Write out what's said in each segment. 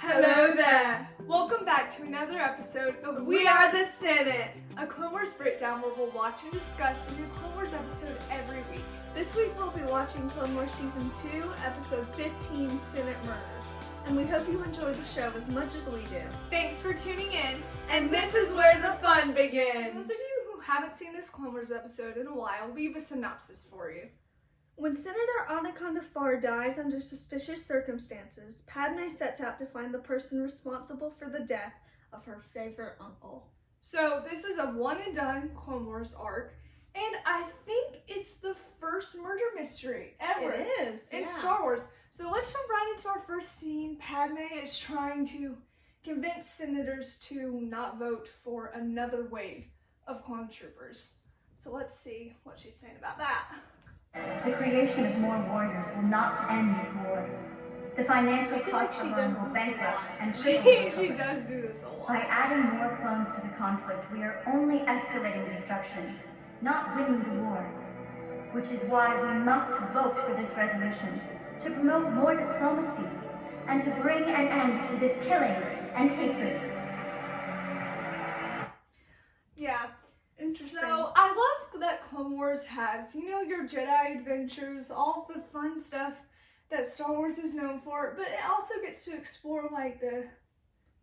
Hello there! Welcome back to another episode of We Are the Senate, a Clone Wars breakdown where we'll watch and discuss a new Clone Wars episode every week. This week we'll be watching Clone Wars Season 2, Episode 15, Senate Murders. And we hope you enjoy the show as much as we do. Thanks for tuning in, and this is where the fun begins! Those of you who haven't seen this Clone Wars episode in a while, we have a synopsis for you. When Senator Anaconda Farr dies under suspicious circumstances, Padme sets out to find the person responsible for the death of her favorite uncle. So this is a one and done Clone Wars arc, and I think it's the first murder mystery ever in Star Wars. So let's jump right into our first scene. Padme is trying to convince senators to not vote for another wave of clone troopers. So let's see what she's saying about that. The creation of more warriors will not end this war. The financial cost alone will bankrupt and She cripple does do this a lot. By adding more clones to the conflict, we are only escalating destruction, not winning the war. Which is why we must vote for this resolution, to promote more diplomacy, and to bring an end to this killing and hatred. Yeah. Interesting. So I love that Clone Wars has, your Jedi adventures, all the fun stuff that Star Wars is known for, but it also gets to explore like the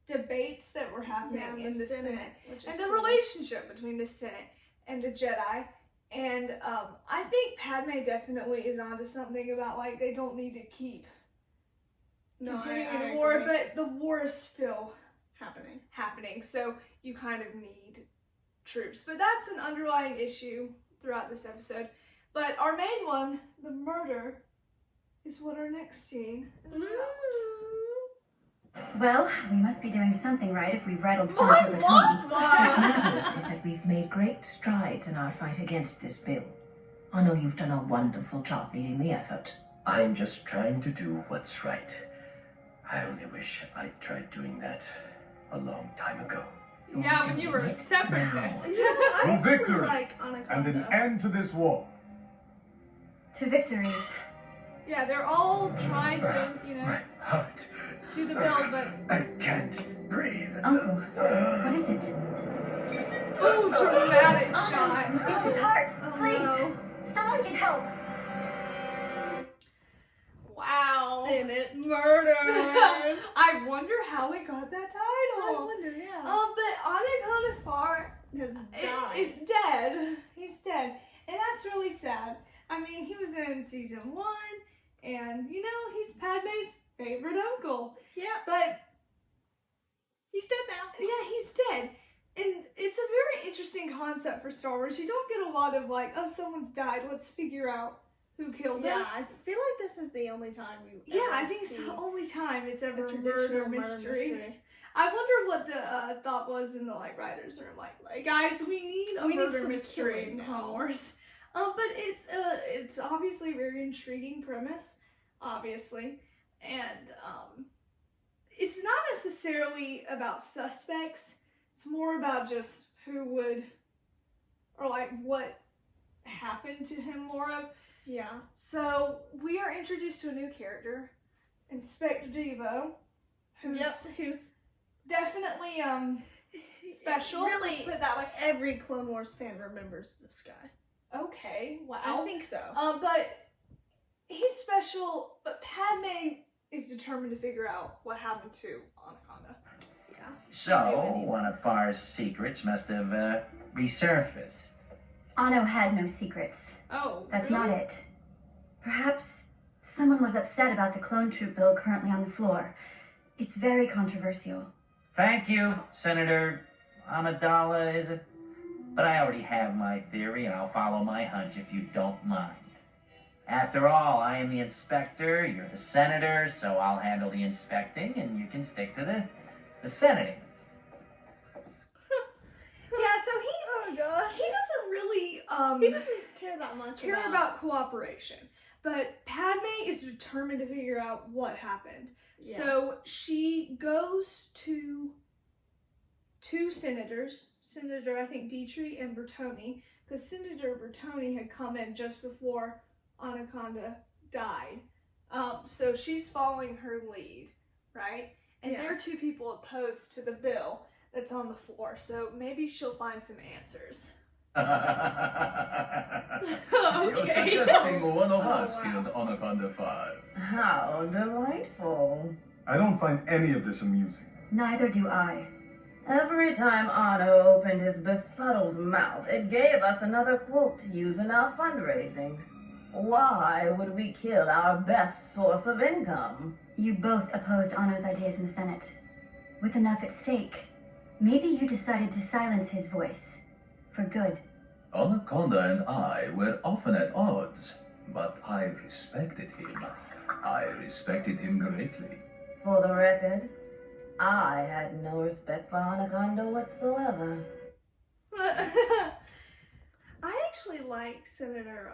debates that were happening in the Senate and the relationship between the Senate and the Jedi. And I think Padme definitely is onto something about like they don't need to keep continuing the war, but the war is still happening. So you kind of need troops, but that's an underlying issue throughout this episode. But our main one, the murder, is what our next scene is about. Well, we must be doing something right if we've rattled Senator Latoni. My news is that we've made great strides in our fight against this bill. I know you've done a wonderful job leading the effort. I'm just trying to do what's right. I only wish I'd tried doing that a long time ago. Yeah, when you were a separatist. I To victory like Anaconda. and an end to this war. To victories. Yeah, they're all trying to, My heart. do the bill, but I can't breathe. Uncle, what is it? ooh, dramatic shot. It's his heart. Oh, Please, no. someone get help. Wow. Senate Murders. I wonder how it got that I title. wonder, yeah. But Anaconda Farr Has died. is dead. He's dead. And that's really sad. I mean, he was in season 1, and he's Padme's favorite uncle. Yeah, But he's dead now. yeah, he's dead. And it's a very interesting concept for Star Wars. You don't get a lot of like, oh, someone's died, let's figure out who killed them. Yeah, I feel like this is the only time we. Yeah, I think it's the only time it's ever a traditional murder mystery. I wonder what the thought was in the writers' room. Like guys, we need a murder some mystery killing in now. Clone Wars. But it's obviously a very intriguing premise, obviously, and it's not necessarily about suspects. It's more about just who would, or like what happened to him more of. Yeah. So we are introduced to a new character, Inspector Devo, who's definitely special. Really, let's put it that way. every Clone Wars fan remembers this guy. Okay, wow. I think so. But he's special. But Padme is determined to figure out what happened to Anaconda. Yeah. So, one of Farr's secrets must have resurfaced. Anno had no secrets. Oh, That's really? not it. Perhaps someone was upset about the clone troop bill currently on the floor. It's very controversial. Thank you, Senator Amidala, is it? But I already have my theory, and I'll follow my hunch if you don't mind. After all, I am the inspector, you're the senator, so I'll handle the inspecting, and you can stick to the senating. Yeah, so he's Oh gosh. he doesn't really He doesn't care that much about cooperation. But Padme is determined to figure out what happened. Yeah. So she goes to two senators, Senator, I think, Dietrich and Bertoni, because Senator Bertoni had come in just before Anaconda died. So she's following her lead, right? and Yeah. there are 2 people opposed to the bill that's on the floor, so maybe she'll find some answers. You're suggesting one of us killed Anaconda 5. How delightful. I don't find any of this amusing. Neither do I. Every time Otto opened his befuddled mouth, it gave us another quote to use in our fundraising. Why would we kill our best source of income? You both opposed Anno's ideas in the Senate. With enough at stake, maybe you decided to silence his voice. For good. Anaconda and I were often at odds, but I respected him. I respected him greatly. For the record, I had no respect for Anaconda whatsoever. I actually like Senator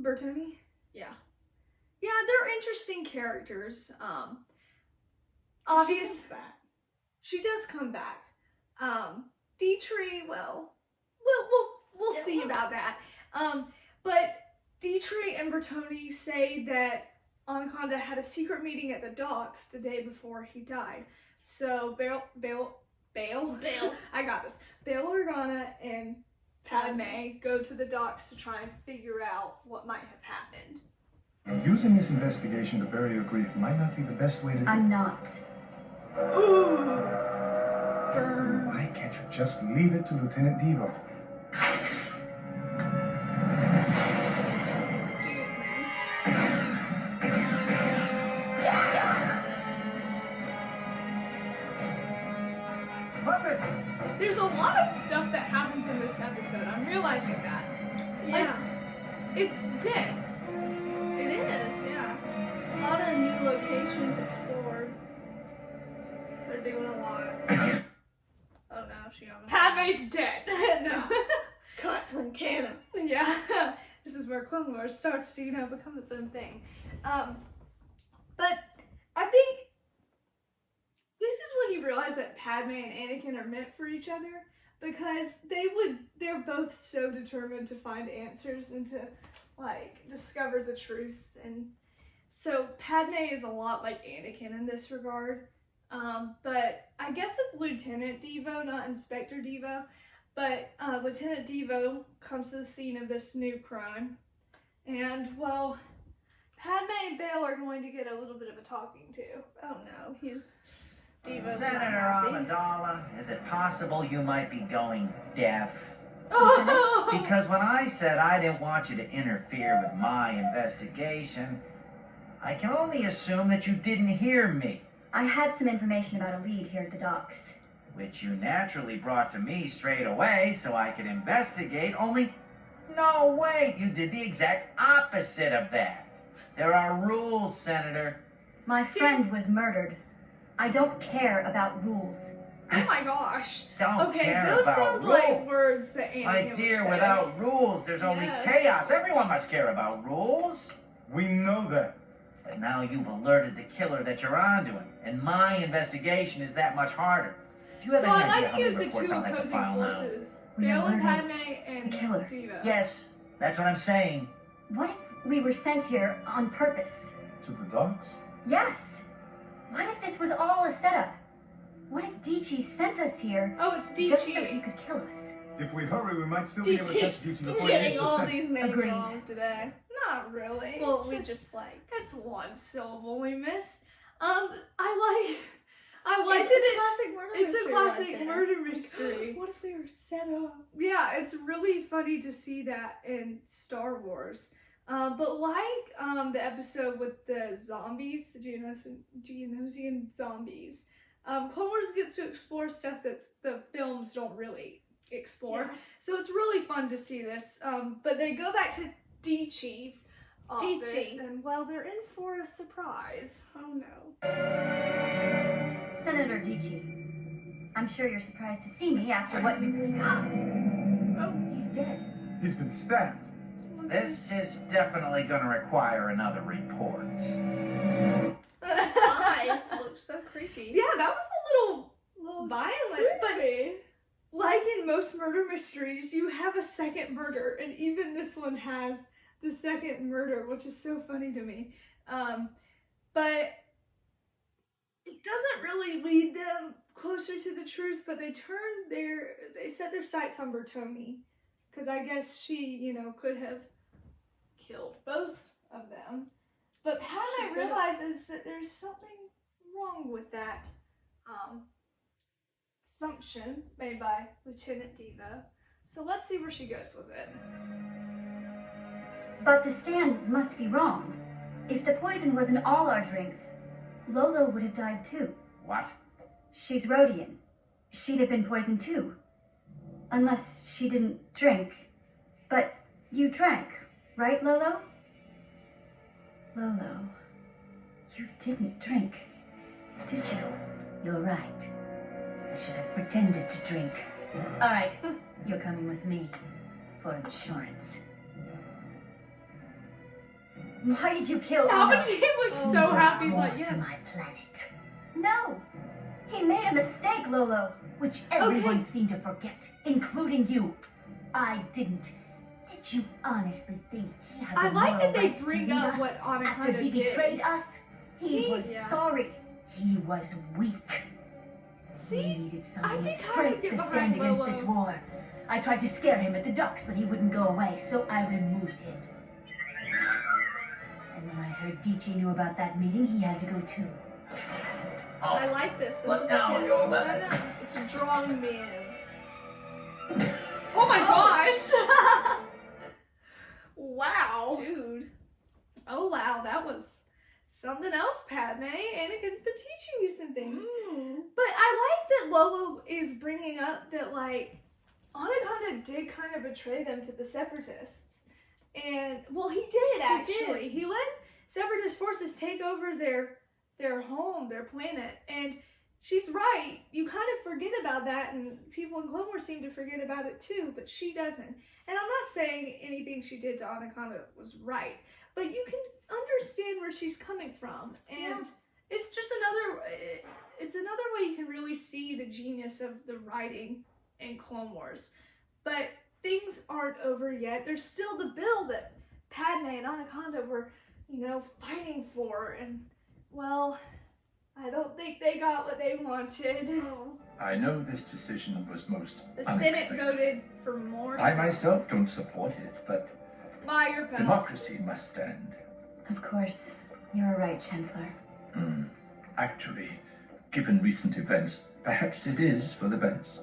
Bertoni? Yeah. Yeah, they're interesting characters. Obvious. She does come back. Dietrich, well, we'll Yeah, see well. about that. But Dietrich and Bertoni say that Anaconda had a secret meeting at the docks the day before he died. So Bail, I got this. Bail Organa and Padme go to the docks to try and figure out what might have happened. Using this investigation to bury your grief might not be the best way to do it. I'm not. Ooh. Burn. Why can't you just leave it to Lieutenant Devo? There's a lot of stuff that happens in this episode. I'm realizing that. Yeah. It's dense. It is, yeah. A lot of new locations explored. They're doing a lot. Oh no, she almost Padme's dead. No. cut from canon. Yeah. This is where Clone Wars starts to, become its own thing. But I think this is when you realize that Padme and Anakin are meant for each other, because they're both so determined to find answers and to discover the truth. And so Padme is a lot like Anakin in this regard. But I guess it's Lieutenant Devo, not Inspector Devo. But Lieutenant Devo comes to the scene of this new crime. And, well, Padme and Bail are going to get a little bit of a talking to. Oh no, he's Devo's Senator Amidala, is it possible you might be going deaf? Oh! Because when I said I didn't want you to interfere with my investigation, I can only assume that you didn't hear me, I had some information about a lead here at the docks. which you naturally brought to me straight away so I could investigate, only no way, you did the exact opposite of that. There are rules, Senator. My friend was murdered. I don't care about rules. Oh my gosh. Don't Okay, care those about sound rules. like words that Anakin My would dear, say. without rules, there's only Yes. chaos. Everyone must care about rules. We know that. But now you've alerted the killer that you're onto him, and my investigation is that much harder. Do you have So any I idea like how you many have the reports two I'll have to opposing file now? forces. We Bail and alerted Padme and the killer. Devo. Yes, that's what I'm saying. What if we were sent here on purpose? To the docks? Yes! What if this was all a setup? What if Dichi sent us here Oh, it's just so he DG. could kill us? If we hurry, we might still be able to catch Dichi before he getting leaves the all set. these names Agreed. wrong today. Not really. Well, It's we just like That's one syllable we missed. I like it's that a classic murder it's a mystery classic right there. murder Like, mystery. what if we were set up? Yeah, it's really funny to see that in Star Wars. But like the episode with the zombies, the Geonosian zombies, Clone Wars gets to explore stuff that the films don't really explore. Yeah. So it's really fun to see this. But they go back to Dichi's office, Dichi. and well, they're in for a surprise. Oh no. Senator Dichi, I'm sure you're surprised to see me after what you... Oh. He's dead. He's been stabbed. This is definitely going to require another report. Eyes look so creepy. Yeah, that was a little Little violent, but creepy. like in most murder mysteries, you have a second murder, and even this one has the second murder, which is so funny to me. But it doesn't really lead them closer to the truth, but they set their sights on Bertoni. Because I guess she, could have killed both of them. But Padme realizes that there's something wrong with that assumption made by Lieutenant Devo. So let's see where she goes with it. But the stand must be wrong. If the poison was in all our drinks, Lolo would have died too. What? She's Rhodian. She'd have been poisoned too. Unless she didn't drink. But you drank, right, Lolo? Lolo, you didn't drink, did you? You're right. I should have pretended to drink. All right, you're coming with me for insurance. Why did you kill Ono? Palpatine looks so happy. He's like, To yes. my planet. No, he made a mistake, Lolo, which everyone seemed to forget, including you. I didn't. Did you honestly think he had the like moral that they right to bring lead up us what Anaconda after he did. betrayed us? He was sorry. He was weak. See, We needed I someone can with kinda strength get to behind stand against Lolo. this war. I tried to scare him at the docks, but he wouldn't go away, so I removed him. And when I heard Dici knew about that meeting, he had to go too. I like this. This Let is down cute. your I weapon. know. It's a drawing man. Oh my gosh! Wow. Dude. Oh wow, that was something else, Padme. Anakin's been teaching you some things. But I like that Lolo is bringing up that, like, Anaconda did kind of betray them to the Separatists. And, well, he did, actually. He let Separatist forces take over their home, their planet. And she's right. You kind of forget about that, and people in Clone Wars seem to forget about it too, but she doesn't. And I'm not saying anything she did to Anaconda was right, but you can understand where she's coming from. And it's just another way you can really see the genius of the writing in Clone Wars. But things aren't over yet. There's still the bill that Padme and Anaconda were, fighting for. And, well, I don't think they got what they wanted. I know this decision was most The unexpected. Senate voted for more. I myself don't support it, but Liar pals. democracy must stand. Of course, you're right, Chancellor. Actually, given recent events, perhaps it is for the best.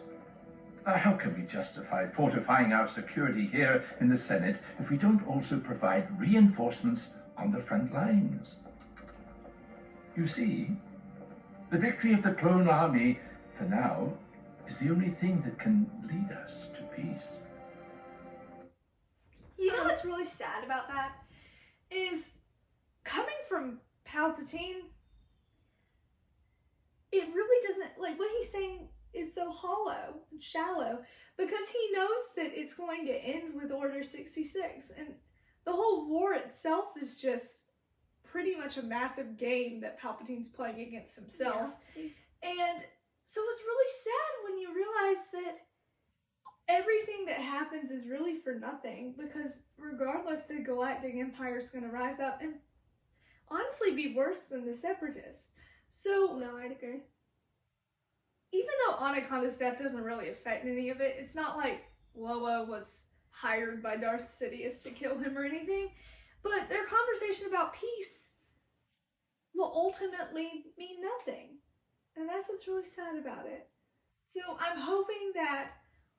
How can we justify fortifying our security here in the Senate if we don't also provide reinforcements on the front lines? You see, the victory of the clone army, for now, is the only thing that can lead us to peace. You know what's really sad about that? Is coming from Palpatine, it really doesn't, like, what he's saying is so hollow and shallow, because he knows that it's going to end with Order 66, and the whole war itself is just pretty much a massive game that Palpatine's playing against himself. And so it's really sad when you realize that everything that happens is really for nothing, because regardless, the Galactic Empire is going to rise up and honestly be worse than the Separatists. So, No, I'd agree. even though Anaconda's death doesn't really affect any of it, it's not like Lolo was hired by Darth Sidious to kill him or anything, but their conversation about peace will ultimately mean nothing. And that's what's really sad about it. So I'm hoping that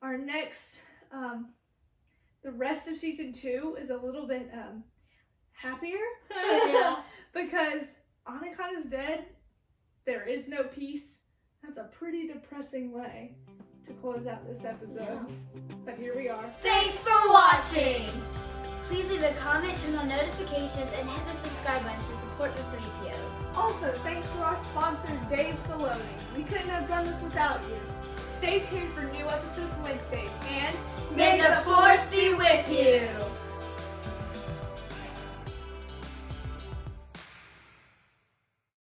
our next, the rest of season 2 is a little bit happier. Yeah. Because Anaconda's dead, there is no peace. That's a pretty depressing way to close out this episode. But here we are. Thanks for watching! Please leave a comment, turn on notifications, and hit the subscribe button to support the Threepios. Also, thanks to our sponsor, Dave Filoni. We couldn't have done this without you. Stay tuned for new episodes Wednesdays, and May the Force be with you!